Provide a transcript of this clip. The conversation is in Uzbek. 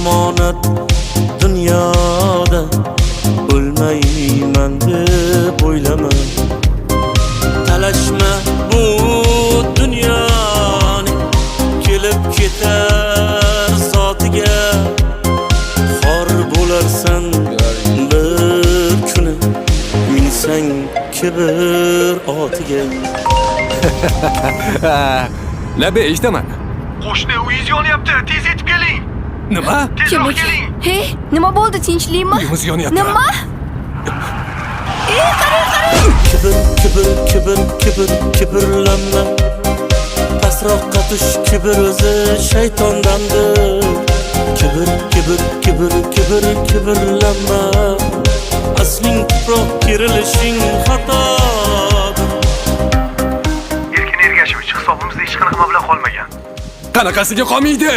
omonat dunyoda o'lmayman deb o'ylama. Talashma bu dunyoni kelib ketar sotiga. Xor bo'larsan bir kuni minsang kibr otiga. Labe eshitaman. Qo'shni uyingiz yonyapti, tez yetib keling. Nima? Tezroq keling. Hey, nima bo'ldi, tinchlikmi? Uyimiz yonyapti. Nima? Qarang. Kibrlanma. Pastroqqa tush, kibr o'zi shaytondandir. Kibrlanma. Asling tuproq kirilishing xato. Erkin Ergashevich, hisobimizda hech qanaqa mablag' qolmagan. Qanaqasiga qolmaydi?